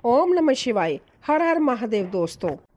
ओम नमः शिवाय। हर हर महादेव।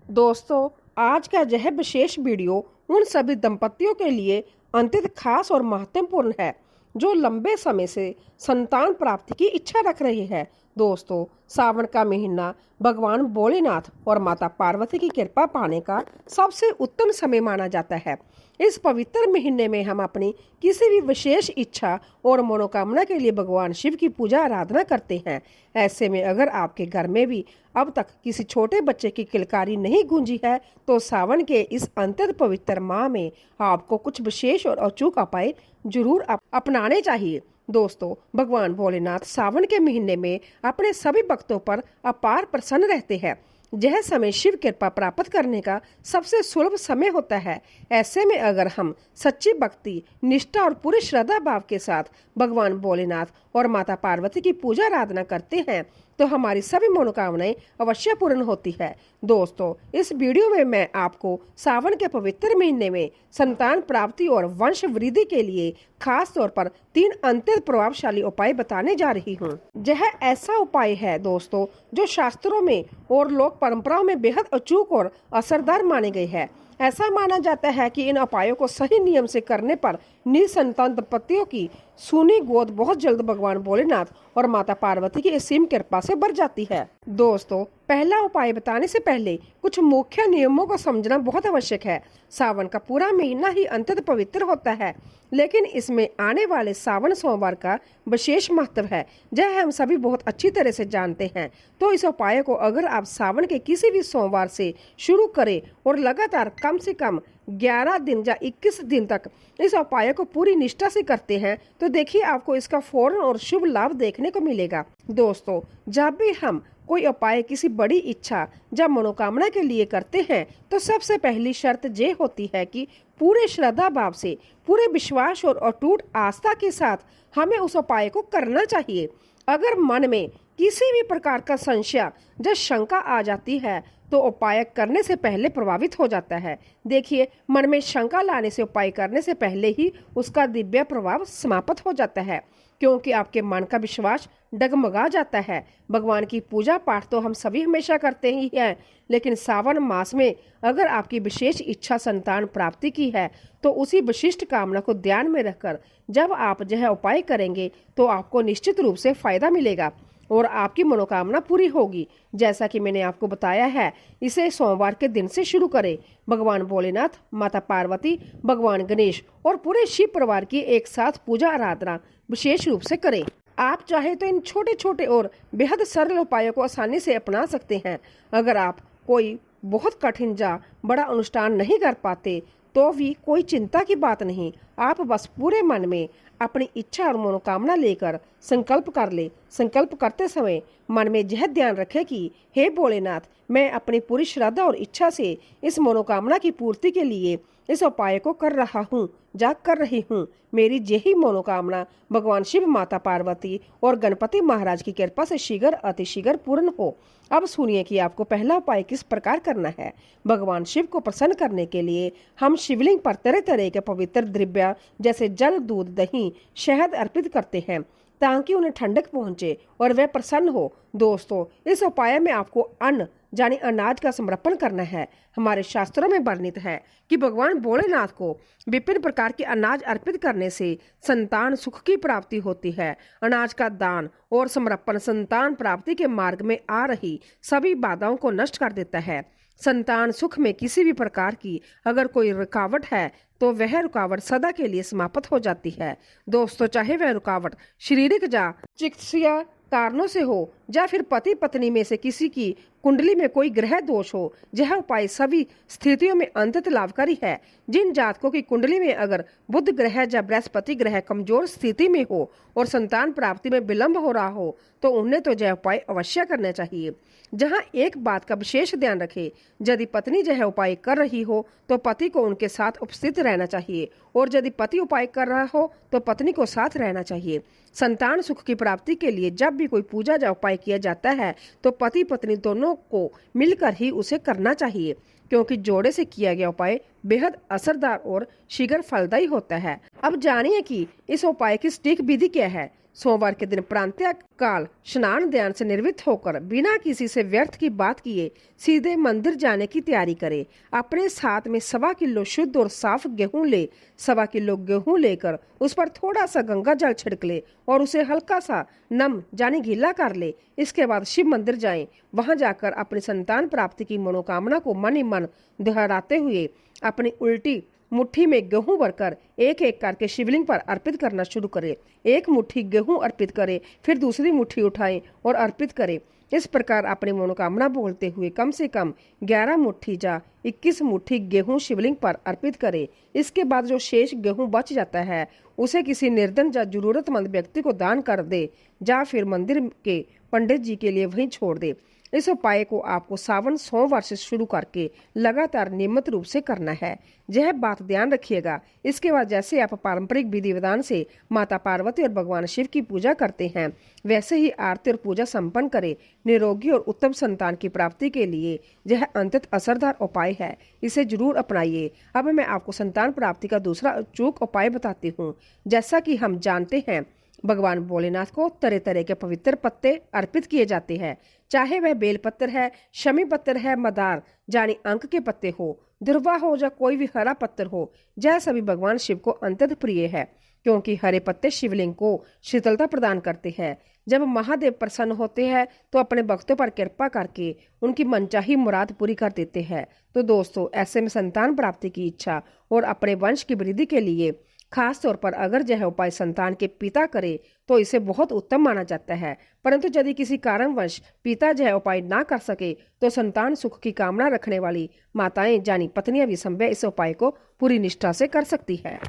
दोस्तों आज का यह विशेष वीडियो उन सभी दंपतियों के लिए अत्यंत खास और महत्वपूर्ण है जो लंबे समय से संतान प्राप्ति की इच्छा रख रहे हैं। दोस्तों, सावन का महीना भगवान भोलेनाथ और माता पार्वती की कृपा पाने का सबसे उत्तम समय माना जाता है। इस पवित्र महीने में हम अपनी किसी भी विशेष इच्छा और मनोकामना के लिए भगवान शिव की पूजा आराधना करते हैं। ऐसे में अगर आपके घर में भी अब तक किसी छोटे बच्चे की किलकारी नहीं गूंजी है तो सावन के इस अत्यंत पवित्र माह में आपको कुछ विशेष और अचूक उपाय जरूर अपनाने चाहिए। दोस्तों, भगवान भोलेनाथ सावन के महीने में अपने सभी भक्तों पर अपार प्रसन्न रहते हैं। यह समय शिव कृपा प्राप्त करने का सबसे सुलभ समय होता है। ऐसे में अगर हम सच्ची भक्ति, निष्ठा और पूरी श्रद्धा भाव के साथ भगवान भोलेनाथ और माता पार्वती की पूजा आराधना करते हैं तो हमारी सभी मनोकामनाएं अवश्य पूर्ण होती है। दोस्तों, इस वीडियो में मैं आपको सावन के पवित्र महीने में संतान प्राप्ति और वंश वृद्धि के लिए खास तौर पर 3 अत्यंत प्रभावशाली उपाय बताने जा रही हूँ। यह ऐसा उपाय है दोस्तों जो शास्त्रों में और लोक परंपराओं में बेहद अचूक और असरदार माने गए हैं। ऐसा माना जाता है कि इन उपायों को सही नियम से करने पर निसंतान दंपतियों की सूनी गोद बहुत जल्द भगवान भोलेनाथ और माता पार्वती की असीम कृपा से भर जाती है। दोस्तों, पहला उपाय बताने से पहले कुछ मुख्य नियमों को समझना बहुत आवश्यक है। सावन का पूरा महीना ही अत्यंत पवित्र होता है, लेकिन इसमें आने वाले सावन सोमवार का विशेष महत्व है। यह हम सभी बहुत अच्छी तरह से जानते हैं। तो इस उपाय को अगर आप सावन के किसी भी सोमवार से शुरू करें और लगातार कम से कम 11 दिन या 21 दिन तक इस उपाय को पूरी निष्ठा से करते हैं तो देखिए आपको इसका फौरन और शुभ लाभ देखने को मिलेगा। दोस्तों, जब भी हम कोई उपाय किसी बड़ी इच्छा या मनोकामना के लिए करते हैं तो सबसे पहली शर्त ये होती है कि पूरे श्रद्धा भाव से, पूरे विश्वास और अटूट आस्था के साथ हमें उस उपाय को करना चाहिए। अगर मन में किसी भी प्रकार का संशय या शंका आ जाती है तो उपाय करने से पहले प्रभावित हो जाता है। देखिए, मन में शंका लाने से उपाय करने से पहले ही उसका दिव्य प्रभाव समाप्त हो जाता है, क्योंकि आपके मन का विश्वास डगमगा जाता है। भगवान की पूजा पाठ तो हम सभी हमेशा करते ही हैं, लेकिन सावन मास में अगर आपकी विशेष इच्छा संतान प्राप्ति की है तो उसी विशिष्ट कामना को ध्यान में रखकर जब आप यह उपाय करेंगे तो आपको निश्चित रूप से फायदा मिलेगा और आपकी मनोकामना पूरी होगी। जैसा कि मैंने आपको बताया है, इसे सोमवार के दिन से शुरू करें। भगवान भोलेनाथ, माता पार्वती, भगवान गणेश और पूरे शिव परिवार की एक साथ पूजा आराधना विशेष रूप से करें। आप चाहे तो इन छोटे छोटे और बेहद सरल उपायों को आसानी से अपना सकते हैं। अगर आप कोई बहुत कठिन या बड़ा अनुष्ठान नहीं कर पाते तो भी कोई चिंता की बात नहीं। आप बस पूरे मन में अपनी इच्छा और मनोकामना लेकर संकल्प कर ले। संकल्प करते समय मन में यह ध्यान रखें कि हे भोलेनाथ, मैं अपनी पूरी श्रद्धा और इच्छा से इस मनोकामना की पूर्ति के लिए इस उपाय को कर रहा हूँ या कर रही हूँ। मेरी यही मनोकामना भगवान शिव, माता पार्वती और गणपति महाराज की कृपा से शीघ्र अतिशीघ्र पूर्ण हो। अब सुनिए कि आपको पहला उपाय किस प्रकार करना है। भगवान शिव को प्रसन्न करने के लिए हम शिवलिंग पर तरह तरह के पवित्र द्रव्य जैसे जल, दूध, दही, शहद अर्पित करते हैं ताकि उन्हें ठंडक पहुंचे और वे प्रसन्न हो। दोस्तों, इस उपाय में आपको अन्न यानी अनाज का समर्पण करना है। हमारे शास्त्रों में वर्णित है कि भगवान भोलेनाथ को विभिन्न प्रकार के अनाज अर्पित करने से संतान सुख की प्राप्ति होती है। अनाज का दान और समर्पण संतान प्राप्ति के मार्ग में आ रही सभी बाधाओं को नष्ट कर देता है। संतान सुख में किसी भी प्रकार की अगर कोई रुकावट है तो वह रुकावट सदा के लिए समाप्त हो जाती है। दोस्तों, चाहे वह रुकावट शारीरिक या चिकित्सीय कारणों से हो या फिर पति पत्नी में से किसी की कुंडली में कोई ग्रह दोष हो, यह उपाय सभी स्थितियों में अंततः लाभकारी है। जिन जातकों की कुंडली में अगर बुध ग्रह या बृहस्पति ग्रह कमजोर स्थिति में हो और संतान प्राप्ति में विलंब हो रहा हो तो उन्हें तो यह उपाय अवश्य करना चाहिए। जहां एक बात का विशेष ध्यान रखें, यदि पत्नी यह उपाय कर रही हो तो पति को उनके साथ उपस्थित रहना चाहिए और यदि पति उपाय कर रहा हो तो पत्नी को साथ रहना चाहिए। संतान सुख की प्राप्ति के लिए जब भी कोई पूजा या उपाय किया जाता है तो पति पत्नी दोनों को मिलकर ही उसे करना चाहिए, क्योंकि जोड़े से किया गया उपाय बेहद असरदार और शीघ्र फलदायी होता है। अब जानिए कि इस उपाय की सटीक विधि क्या है। सोमवार के दिन प्रांतः काल स्नान ध्यान से निर्वृत्त होकर बिना किसी से व्यर्थ की बात किए सीधे मंदिर जाने की तैयारी करे। अपने साथ में 1.25 किलो शुद्ध और साफ गेहूं ले। 1.25 किलो गेहूं लेकर उस पर थोड़ा सा गंगा जल छिड़क ले और उसे हल्का सा नम यानी गीला कर ले। इसके बाद शिव मंदिर जाएं। वहां जाकर अपनी संतान प्राप्ति की मनोकामना को मन ही मन दोहराते हुए अपनी उल्टी मुट्ठी में गेहूं भरकर एक एक करके शिवलिंग पर अर्पित करना शुरू करें। एक मुट्ठी गेहूं अर्पित करें, फिर दूसरी मुट्ठी उठाएं और अर्पित करें। इस प्रकार अपनी मनोकामना बोलते हुए कम से कम 11 मुट्ठी या 21 मुट्ठी गेहूं शिवलिंग पर अर्पित करें। इसके बाद जो शेष गेहूं बच जाता है उसे किसी निर्धन या जरूरतमंद व्यक्ति को दान कर दे या फिर मंदिर के पंडित जी के लिए वहीं छोड़ दे। इस उपाय को आपको सावन सोमवार से शुरू करके लगातार नियमित रूप से करना है। यह बात ध्यान रखिएगा। इसके बाद जैसे आप पारंपरिक विधि विधान से माता पार्वती और भगवान शिव की पूजा करते हैं वैसे ही आरती और पूजा संपन्न करें। निरोगी और उत्तम संतान की प्राप्ति के लिए यह अत्यंत असरदार उपाय है, इसे जरूर अपनाइए। अब मैं आपको संतान प्राप्ति का दूसरा अचूक उपाय बताती हूँ। जैसा कि हम जानते हैं भगवान भोलेनाथ को तरह तरह के पवित्र पत्ते अर्पित किए जाते हैं, चाहे वह बेल पत्तर है, शमी पत्तर है, मदार यानी अंक के पत्ते हो, दुर्वा हो या कोई भी हरा पत्तर हो। यह सभी भगवान शिव को अत्यंत प्रिय है क्योंकि हरे पत्ते शिवलिंग को शीतलता प्रदान करते हैं। जब महादेव प्रसन्न होते हैं तो अपने भक्तों पर कृपा करके उनकी मनचाही मुराद पूरी कर देते हैं। तो दोस्तों, ऐसे में संतान प्राप्ति की इच्छा और अपने वंश की वृद्धि के लिए खास तौर पर अगर यह उपाय संतान के पिता करे तो इसे बहुत उत्तम माना जाता है। परंतु यदि किसी कारणवश पिता यह उपाय ना कर सके तो संतान सुख की कामना रखने वाली माताएं यानी पत्नियां भी संभव इस उपाय को पूरी निष्ठा से कर सकती है।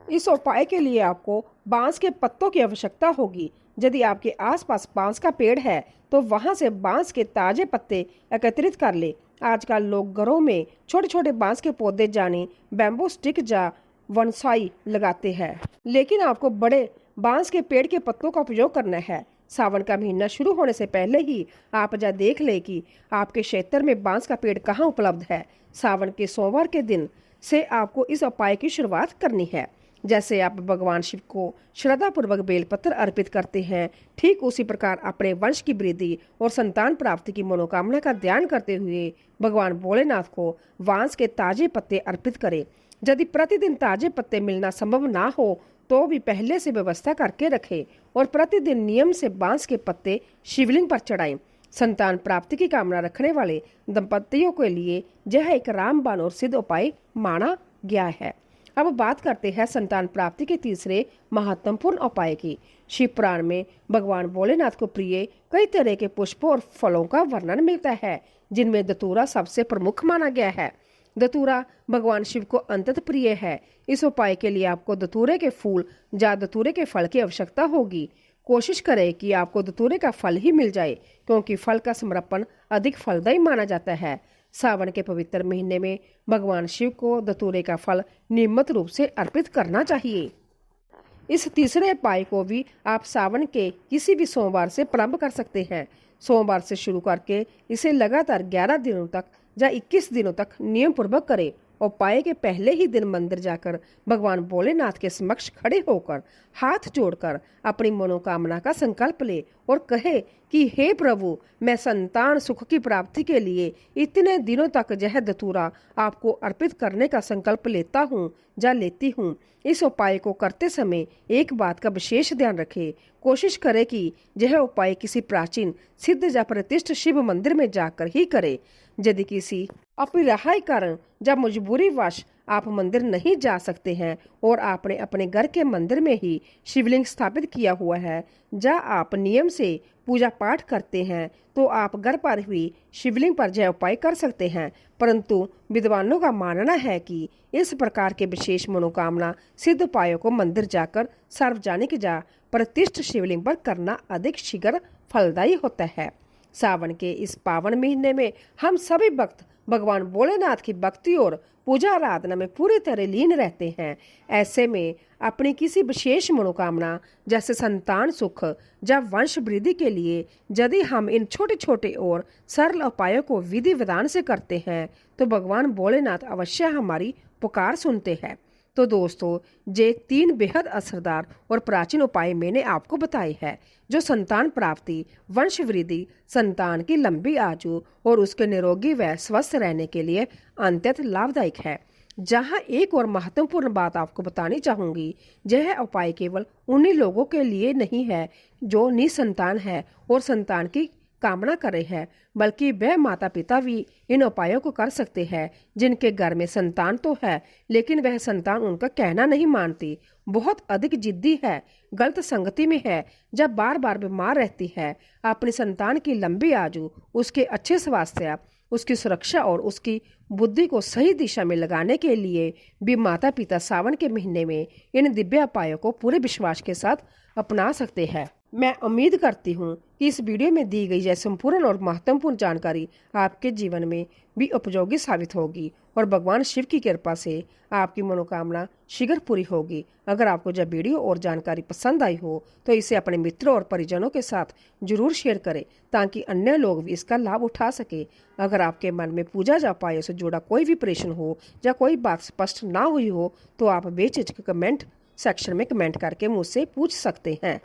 इस उपाय के लिए आपको बांस के पत्तों की आवश्यकता होगी। यदि आपके आसपास बांस का पेड़ है तो वहां से बांस के ताजे पत्ते एकत्रित कर ले। आजकल लोग घरों में छोटे छोटे बांस के पौधे यानी बैम्बू स्टिक या वनसाई लगाते हैं, लेकिन आपको बड़े बांस के पेड़ के पत्तों का उपयोग करना है। सावन का महीना शुरू होने से पहले ही आप यह देख ले कि आपके क्षेत्र में बांस का पेड़ कहाँ उपलब्ध है। सावन के सोमवार के दिन से आपको इस उपाय की शुरुआत करनी है। जैसे आप भगवान शिव को श्रद्धा पूर्वक बेलपत्र अर्पित करते हैं, ठीक उसी प्रकार अपने वंश की वृद्धि और संतान प्राप्ति की मनोकामना का ध्यान करते हुए भगवान भोलेनाथ को बांस के ताजे पत्ते अर्पित करें। यदि प्रतिदिन ताजे पत्ते मिलना संभव ना हो तो भी पहले से व्यवस्था करके रखें और प्रतिदिन नियम से बांस के पत्ते शिवलिंग पर चढ़ाएं। संतान प्राप्ति की कामना रखने वाले दंपतियों के लिए यह एक रामबाण और सिद्ध उपाय माना गया है। अब बात करते हैं संतान प्राप्ति के तीसरे महत्वपूर्ण उपाय की। शिव पुराण में भगवान भोलेनाथ को प्रिय कई तरह के पुष्पों और फलों का वर्णन मिलता है, जिनमें धतूरा सबसे प्रमुख माना गया है। धतूरा भगवान शिव को अत्यंत प्रिय है। इस उपाय के लिए आपको धतूरे के फूल या धतूरे के फल की आवश्यकता होगी। कोशिश करें कि आपको धतूरे का फल ही मिल जाए क्योंकि फल का समर्पण अधिक फलदायी माना जाता है। सावन के पवित्र महीने में भगवान शिव को धतूरे का फल नियमित रूप से अर्पित करना चाहिए। इस तीसरे उपाय को भी आप सावन के किसी भी सोमवार से प्रारंभ कर सकते हैं। सोमवार से शुरू करके इसे लगातार 11 दिनों तक या 21 दिनों तक नियम पूर्वक करें। उपाय के पहले ही दिन मंदिर जाकर भगवान भोलेनाथ के समक्ष खड़े होकर हाथ जोड़कर अपनी मनोकामना का संकल्प ले और कहे कि हे प्रभु, मैं संतान सुख की प्राप्ति के लिए इतने दिनों तक यह धतूरा आपको अर्पित करने का संकल्प लेता हूँ या लेती हूँ। इस उपाय को करते समय एक बात का विशेष ध्यान रखें। कोशिश करें कि यह उपाय किसी प्राचीन सिद्ध या प्रतिष्ठित शिव मंदिर में जाकर ही करें। यदि किसी अपरिहार्य कारण या मजबूरी वश आप मंदिर नहीं जा सकते हैं और आपने अपने घर के मंदिर में ही शिवलिंग स्थापित किया हुआ है या आप नियम से पूजा पाठ करते हैं तो आप घर पर हुई शिवलिंग पर यह उपाय कर सकते हैं। परंतु विद्वानों का मानना है कि इस प्रकार के विशेष मनोकामना सिद्ध उपायों को मंदिर जाकर सार्वजनिक या प्रतिष्ठित शिवलिंग पर करना अधिक शीघ्र फलदायी होता है। सावन के इस पावन महीने में हम सभी भक्त भगवान भोलेनाथ की भक्ति और पूजा आराधना में पूरी तरह लीन रहते हैं। ऐसे में अपनी किसी विशेष मनोकामना जैसे संतान सुख या वंश वृद्धि के लिए यदि हम इन छोटे छोटे और सरल उपायों को विधि विधान से करते हैं तो भगवान भोलेनाथ अवश्य हमारी पुकार सुनते हैं। तो दोस्तों, ये 3 बेहद असरदार और प्राचीन उपाय मैंने आपको बताए हैं जो संतान प्राप्ति, वंश वृद्धि, संतान की लंबी आयु और उसके निरोगी व स्वस्थ रहने के लिए अत्यंत लाभदायक है। जहां एक और महत्वपूर्ण बात आपको बतानी चाहूंगी, यह उपाय केवल उन्हीं लोगों के लिए नहीं है जो निसंतान है और संतान की कामना कर रहे हैं, बल्कि वह माता पिता भी इन उपायों को कर सकते हैं जिनके घर में संतान तो है, लेकिन वह संतान उनका कहना नहीं मानती, बहुत अधिक जिद्दी है, गलत संगति में है, जब बार बार बीमार रहती है। अपनी संतान की लंबी आयु, उसके अच्छे स्वास्थ्य, उसकी सुरक्षा और उसकी बुद्धि को सही दिशा में लगाने के लिए भी माता पिता सावन के महीने में इन दिव्य उपायों को पूरे विश्वास के साथ अपना सकते हैं। मैं उम्मीद करती हूँ कि इस वीडियो में दी गई यह संपूर्ण और महत्वपूर्ण जानकारी आपके जीवन में भी उपयोगी साबित होगी और भगवान शिव की कृपा से आपकी मनोकामना शीघ्र पूरी होगी। अगर आपको यह वीडियो और जानकारी पसंद आई हो तो इसे अपने मित्रों और परिजनों के साथ जरूर शेयर करें ताकि अन्य लोग भी इसका लाभ उठा सके। अगर आपके मन में पूजा या उपायों से जुड़ा कोई भी प्रश्न हो या कोई बात स्पष्ट ना हुई हो तो आप बेझिझक कमेंट सेक्शन में कमेंट करके मुझसे पूछ सकते हैं।